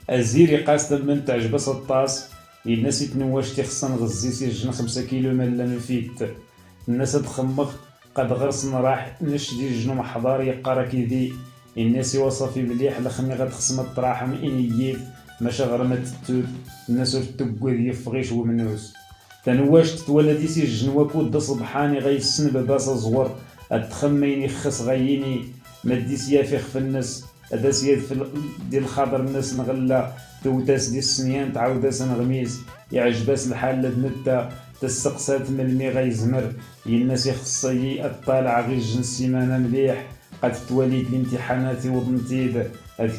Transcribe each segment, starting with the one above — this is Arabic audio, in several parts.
ازيري قاس من تعجبس الطاس. الناس يتنواش تيخصن غزي سيجن 5 كيلو مالا نفيت. الناس تخمخ قد غرسن راح نشدي الجنو محضار يقرا كيدي. الناس وصفي مليح لخمي غد خصم الطراحم انييت ماشا غرمت التوت. الناس تقود يفغيش ومنوس. تنواش تتولدي سي الجنوا كود صبحاني غيسن بباس زور. اتخميني خص غيني مدي سيافي خف الناس. هذا سياد في ديال الخضر الناس نغلا توتاس ديال السنيان تعاوداس نغميس. يعجباس الحال لدنتا تستقسات من المي غيزمر. الناس يخصي الطالع غير جن السيمانه مليح. قد تواليت الامتحانات وضنتيد.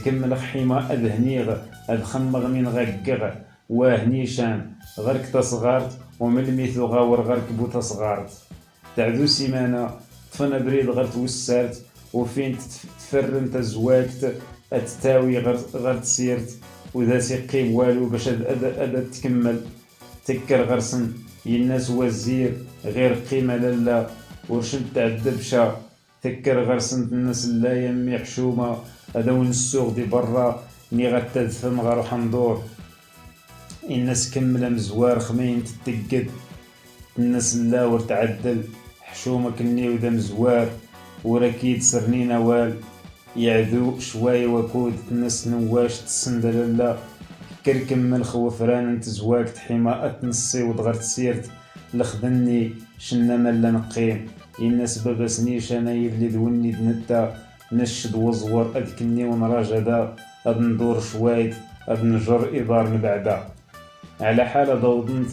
كمل خحيمه هنيغ خمغ من غقغ وهنيشان غرك تصغارت ومن الميثو غاور غرك بو تصغارت. تعدو سيمانه طفنا بريد غرت وسارت وفين تفرن تزواجت اتتاوي غير تسيرت. وذا سيقيم والو باش ادا تكمل تكر غرسن. الناس وزير غير قيمة لالا ورشد تعدبشا تكر غرسن. الناس لا يمي حشومة هذا وين السوق دي برا ني غتدفن غروح ندور. الناس كملة مزوار خمين تتقد. الناس لا ورتعدل حشومة كني ودا مزوار وراكيد سرنين وال. يعذو شوية وكود الناس نواش تسندل لا كركم من خوفران انت زواج تحيما اتنصي ودغرت سيرت لخدني شنا مالا نقيم. الناس بابسنيش انا يلي دوني دنتا نشد وزور اذكني ونراجدا اد ندور شويت اد نجر ادار نبعدا على حالة ضوضنت.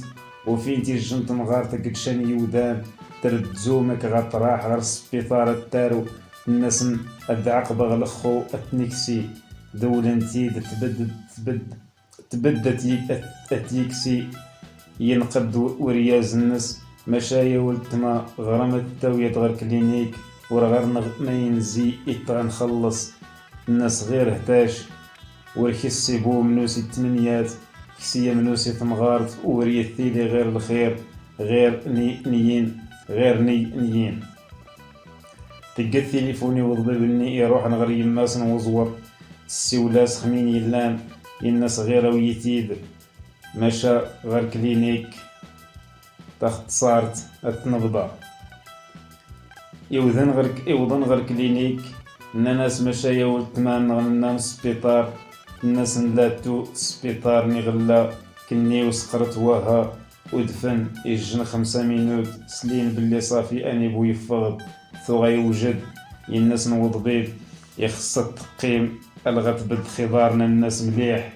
وفين تيجنت نغارتك كشان يودان ترد زومك غطراح غير السبيطار التارو. الناس العقبة غلخو اتنكسي دولنتي تبدت اتيكسي ينقد ورياز الناس مشايا ولتما غرامة التاوية غير كلينيك ورغير ما ينزي نخلص. الناس غير هتاش وركسي بو منوسي التمنيات كسية منوسي تمغارت وريا الثيلي غير الخير غير نيين غير نيين. تلقى التليفوني وضببني يروح نغير يماس نوزور السيولاس خمين يلان. الناس غير ويتيد مشى غير كلينيك تختصارت التنبضة. يوضن غير كلينيك الناس مشى يولتمان نغنام سبيطار. الناس نلاتو سبيطار نغلا كني وسقرت وها ودفن يجن 5 مينوت سلين باللي صافي اني بو يفغض ثو غيوجد. الناس نوضبيب يخص تقيم الغت بد خضارنا الناس مليح.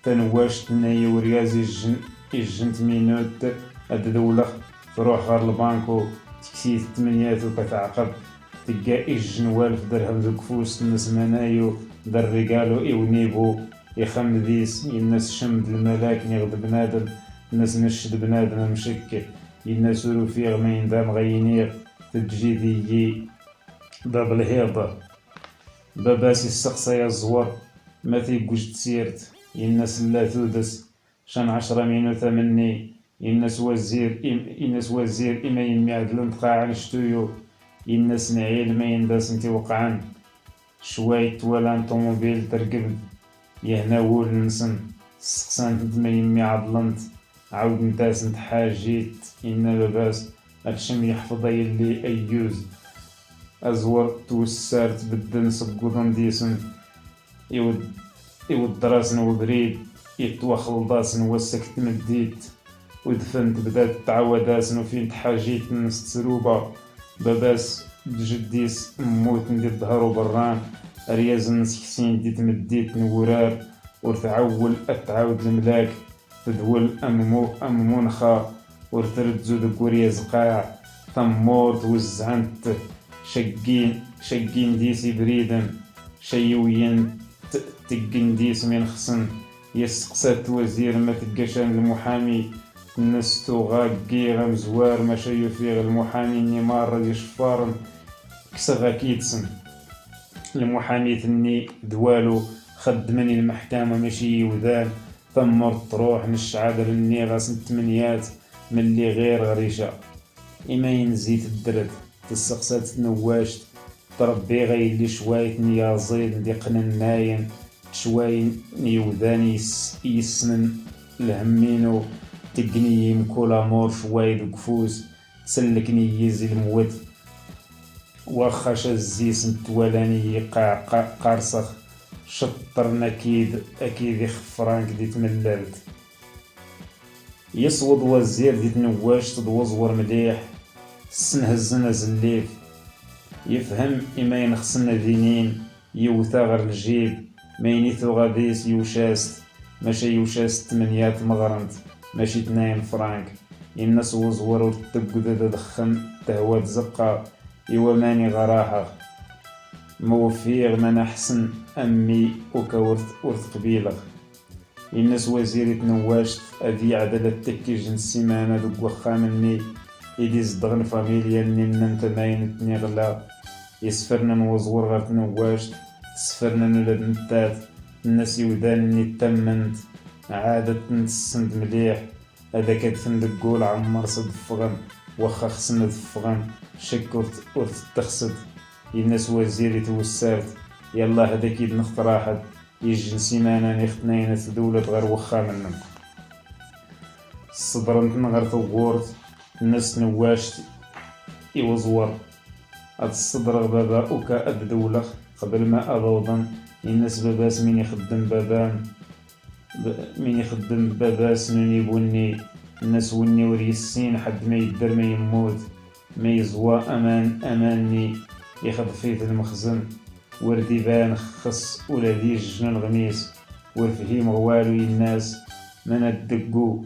تنواش تناي ورياز يجن 8 مينوت ادولخ تروح غير البانكو تكسي 8 وكتعقب تلقى يجن 1000 درهم ذو كفوس. الناس منايو در ريقالو يونيبو يخمديس. الناس شمد الملاك نغد بنادم. الناس نشد بنادم مشكل. الناس روفيغ ما يندام غينيغ تجيدي باب الهيضة باباسي السقسى يا الزور ما تيقوش تسيرت. الناس لا تودس شان 10 مينوت مني. الناس وزير إما يمي عدلن تقاعن شتويو. الناس نعيل ما ينداس انتي وقعن شويت ولا طوموبيل ترقب يهنا وول نسن سقسانت ما يمي عضلنت عاود نتاس نتحاجيت. إنا لباس هادشم يحفظ يلي أيوز أزور توسارت بدن سقودن ديسن يود دراسن وبريد يتوخل داسن وسكت مديت ودفنت بدات تعوداسن وفين تحاجيت نس تسروبة. باباس بجديس موت ندير ظهرو بران رياز نس كسين ديت مديت نورار ورتعول اتعاود الملاك تدول أممو نخا ورترد زود كورياز قاع ثمور توزعنت شقين ديسي بريدن شيوين تقن ديس من خصن. يسقسات وزير ما تقاشان المحامي الناس تغاقي غمزوار ما شيو فيه المحامي نيمار يشفارن كسغا كيتسن. المحامي ثني دوالو خدمني المحكمة ماشي يوذان ثمر تروح نشعادر النيغة 8 من اللي غير غريشة. إما ينزيت الدرد تسقسات نواشت تربي غيلي شويت نيازيد ديقن الناين تشواين يوداني يسنن الهمينو تقني مكولا مور شوايد قفوس تسلكني يزي الموت وخاش الزيس نتوالاني قارصخ شطرنا أكيد يخفرانك دي تمللت يصود وزير دي تنواش تدوزور مليح سنهزنا زليف يفهم إما ينخصنا دينين يوتا غير الجيب مينيثو غاديس يوشاست ماشي يوشاست 8 مغرنت ماشي 2 فرانك الناس وزور وتبقى دخن تهوى تزقى ماني غراحة موفيغ من أحسن أمي ورث قبيلة الناس وزيرة نواشت أذي عدد التكيج السيمانة دوك وخا مني إدي زدغن فاميليا ننت ماين تنغلا يسفرنا نوزور غير تنواشت سفرنا نولد نتات الناس يودانني تمنت عادة نتسند مليح هذا كتفن دقول عمر صدفغن وخا خصنا دفغن شك ورث تخسد الناس وزيري توسارت يلا هذا كيد نختراحد يجن سيمانة نختنين دولة غير وخا منهم صدرنت نغير ثغورت الناس نواشت يوزور هاد الصدر بابا اوكا اد دولة قبل ما اضوضن الناس باباس مين يخدم باباس نوني بوني الناس وني وريسين حد ما يدر ما يموت ما يزوى اماني يخد فيه المخزن وردي بان خص ولا دي جنون غميس والفهيم غوالو الناس من الدقو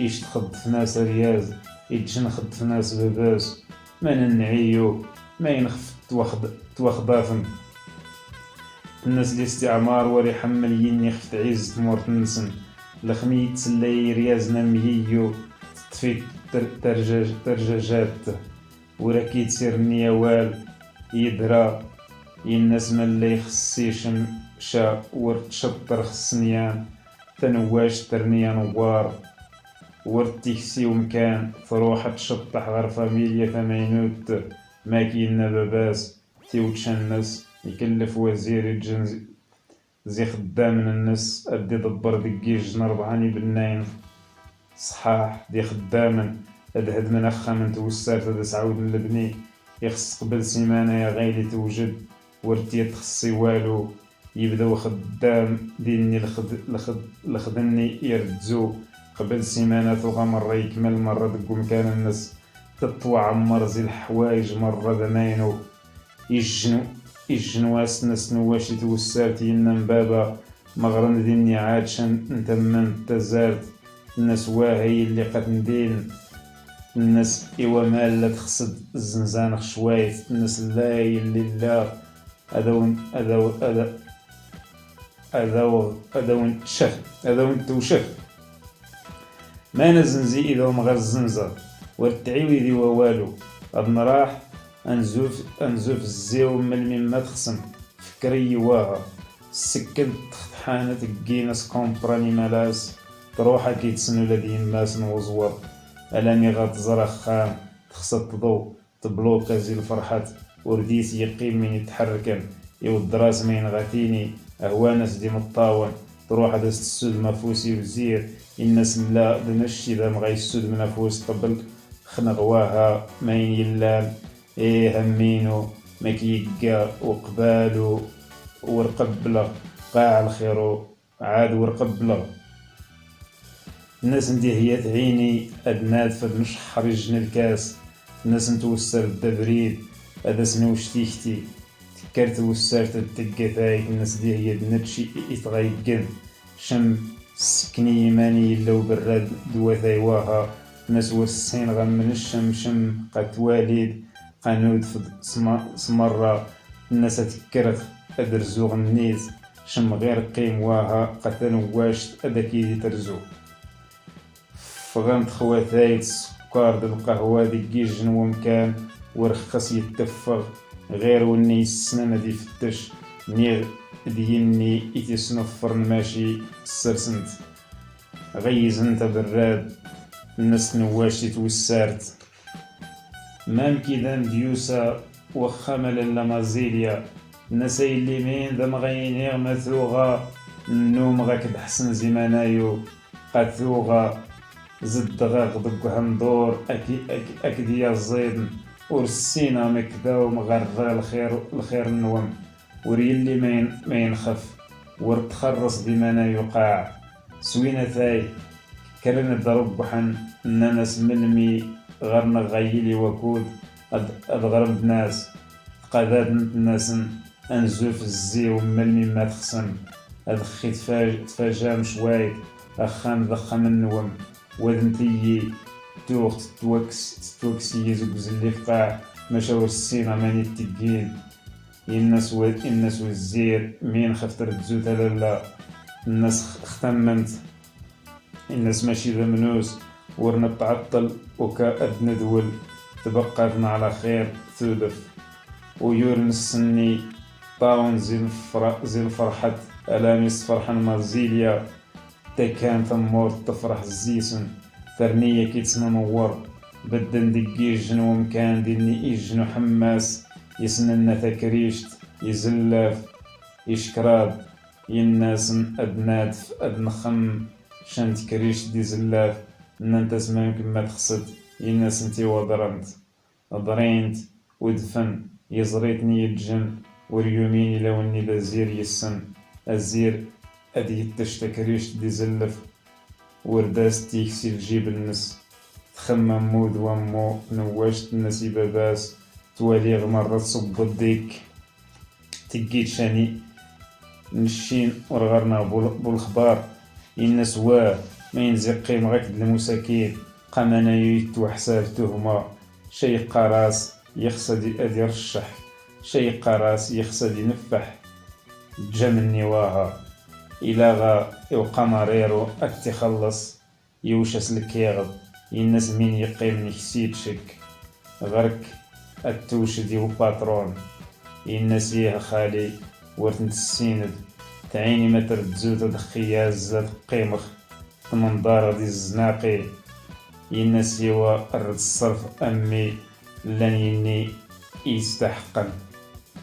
ايش تخد في ناس رياز يتجن خد في ناس باباس من النعيو ما ينخف توخضافن الناس الاستعمار وري حمل ينخف تعيز تمورت نسن لخمي تسلي ريازنا مهيو تطفي ترجاجات وراكي تسير نيوال يدرا الناس من اللي يخصيش شا ورتشطر خصنيان تنواش ترنيا نوار ورتيكسي ومكان تروح تشطح غير فاميليا ثمينوت ما كينا باباس تيوتشان الناس يكلف وزير الجنزي زي خدام من الناس ادي دبر دقيج نربعاني بالناين صحاح دي خداما ادهد من اخا من توسار تدس عاود من البني يخص قبل سيمانة يا غايلي توجد ورتي تخصي والو يبداو خدام ديني لخدني يردزو قبل سيمانة توغا مرة يكمل مرة دقو مكان الناس تطوع عمر زي الحوايج مرة دماينو يجنواس ناس نواشي توسارت ينم بابا مغرن ديني عادشان نتمن تزارت الناس واهي اللي قد ندين الناس إوا مالا تخصد الزنزان خشوايت الناس لاي اللي لا أدون توشف ما نزنزي إذا مغير الزنزة ورتعيوي ذي ووالو أدنا راح أنزوف الزيو من ما تخصم فكري واها السكن تحانت الجينس كومبراني ملاس تروحا كي تسنو لدين ماس نوزور ألاني غاتزرخ خام تخصد تضو تبلوكا زي الفرحات ورديس يقيم من يتحركن يودراس مين غاتيني أهوانس دي مطاون تروح دست السود مفوسي وزير الناس لا دنشي ذا مغاي السود منافوس قبل خنغواها مين يلال همينو مكيقا وقبالو ورقبلا قاع الخيرو عاد ورقبلا الناس ندي هي تعيني أدنات فدنشحر يجن الكاس الناس نتوسر الدبريد هذا سنوش تيختي تكرت وسارت التقاثايت الناس دي هي دنتشي يتغيقن شم سكني يماني لو براد دواتاي واها الناس ورسين غم من الشم شم قد والد قانود سمرة الناس تكرت أدرزوغ النيز شم غير قيم واها قتل واشت أدكي ترزو فغنت خواتايت السكر د القهوة دي جنو مكان ورخص يتفغ غير وني السنة دي فتش نيغ ديني يتسنفر ماشي سرسنت غيز انت براد الناس نواشي توسارت مام كيدان ديوسا وخمل اللامازيليا الناس اللي مين ذا مغينيغ مثوغا النوم غاك حسن زمانايو قاثوغا زد غاغضك هندور أكيد يا الزيد ورسينا مكدا ومغرى الخير النوم وريلي ما ينخف ورتخرص بما يقع سوينا ثاي كرنا ضرب بحن اننا سملمي غرنا غيلي وكود أدغرب ناس قادات الناس أنزوف الزي وملمي ما تخصم أدخي تفاجام شويت أخام ضخم النوم وذنتي توخت توكسي يزوز اللي فقاع مشاور السينما ماني التقين الناس والزير مين خفتر تزوت لا الناس اختمنت الناس ماشي ذا منوس ورنا تعطل وكأدنا دول تبقى على خير ثودف ويورن السني طاون زين فرحت ألاميس فرحا مازيليا تكان ثمور تفرح الزيسن ترنية كي تسنور بدن دقي جنو مكان ديني إيجنو حماس يسنن تكريشت يزلف يشكراد يناسن أدنات أدنخم شانت كريشت دي زلاف ننت اسمه يمكن ما تخصد يناس انتي وضرنت ضرينت ودفن يزريتني الجن وريوميني لو اني بزير يسن الزير ادي التشتكريش دي زلف ورداس تيكسي الجيب النس تخمم مود ومو نواشت النسي باباس توالي غمرة تصب الديك تقيت شاني نشين ورغرنا بالخبار الناس واه ما ينزقي مغاك المساكين قامنا يتو حساب تهمة شي قراس يخصد ادي رشح شي قراس يخصد ينفح جمني واها إلا غا وقمريرو أتخلص يوشس الكيغض الناس مين يقيم نكسيد شك غرك التوشدي وباترون الناس يه خالي ورتنت السيند تعيني ما تردزوت دخيا زاد قيمخ تمنظار دي الزناقي الناس يوا الرد الصرف أمي لن يني يستحقن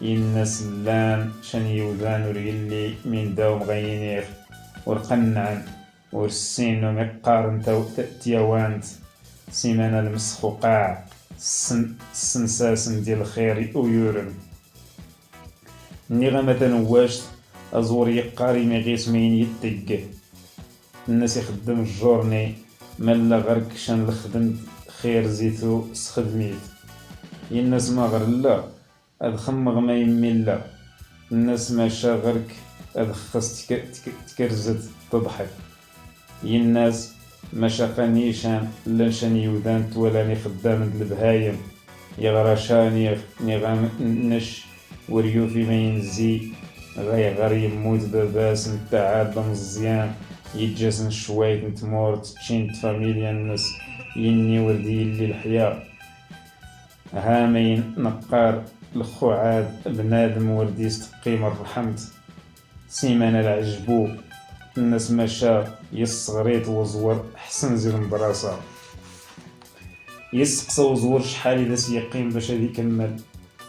الناس لان شان يوذان وريلي من داوم غينيخ ورقنعن ورسين ومقارن تيوانت سيمانا المسخ وقاع السنساسن ديال الخير ويورن نيغا مثلا واش أزور يقاري مغيس مين يتقه الناس يخدم الجورني ملا غرك شان لخدم خير زيتو سخدميت الناس ما غير لا أدخمغ ما يميلا الناس ما شاغرك أدخص تكرزت تضحك الناس ما شاقانيشان لنشان يوذان تولاني خدام البهايم يغرشاني نغام نش وريو في ما ينزي غير يموت باباس نتاعاد مزيان يتجاسن شويت نتمور تشين فاميليا الناس يني وردي اللي الحياة هامين نقار الخعاد بنادم ورديست قيمة الرحمت سيمانة العجبو الناس ماشا يصغريت وزور حسن زي المدرسة يسقسى وزور شحال إذا سيقيم باش هادي كمل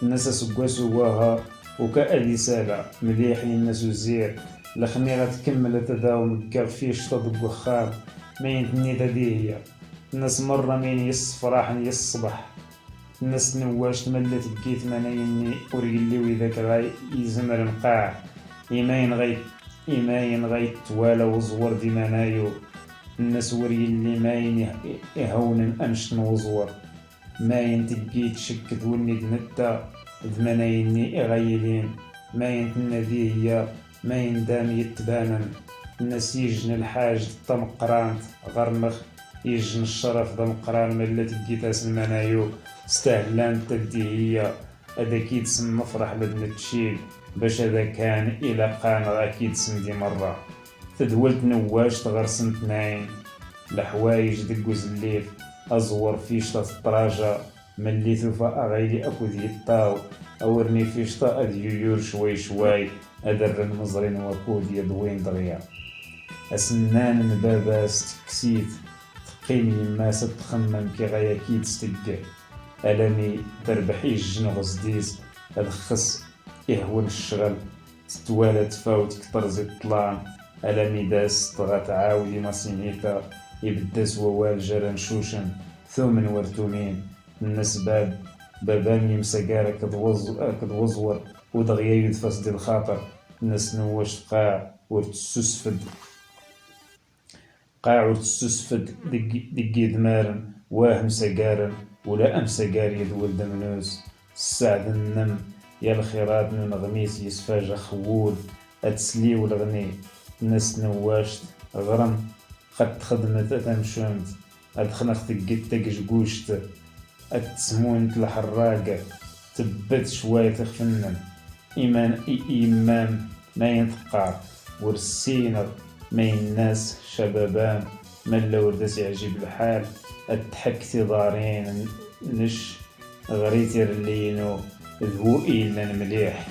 الناس سقاسو واها وكأدي سالة مليح الناس وزير لخمي غتكمل تداوم كافيش تضق وخام ما ينتني تدي هي الناس مرة مين يصفراح يصبح الناس نواش تملت بكيت منايني وريلي وإذاك غاي يزمر نقاع إيماين غاي توالا وزور دي منايو الناس وريلي ماين يهون أنشن وزور ماين تبكيت شكت وني دنتا ذمنايني إغايلين ماين تنادي هي ماين دام يتبانن الناس يجن الحاج طمقرانت غرمخ يجن الشرف دمقران ملة تبكيتاس المنايو استهلان تدي هي أداكيد سم مفرح بدنا تشيل باش هذا كان إلى قان أكيد سندي مرة تدولت نواش تغرسن تناين لحوايج دقوز الليل أزور فيش تطراجة ملي ثوفا أغيلي أكو ذي الطاو أورني فيش تا أديور شوي أدر المزرين وكود يدوين دغيا أسنان نبابا ستكسيت تقيمي ما ستخمم كي غايا كيد ستقه ألمي تربحي الجن غزديس أدخس إهون الشغل تتوالى تفاوت كتر زي الطلام على ميداس طغات عاودي ماسينيتا يبدا سوال جران شوشن ثومن ورتومين الناس بابان يمسا كدوزور ودغيا يدفاس ديال الخاطر الناس نواش قاع ورتسوسفد دقي دمارن واه مساقارن ولا أمساقاري دول دمنوس السعد النم يا الخيرات نون غميس يسفاج خول أتسلي والغني الناس نواشت غرم قد خدمت أتمشمت أدخنخ تقيت تقشقوشت أتسمون الحراقة تبت شوية تخفنن إمام ما ينتقع ورسينا ما الناس شبابان من لو ردس يعجب الحال أتحكتي ضارين نش غريتي رلينو ذو إلا مليح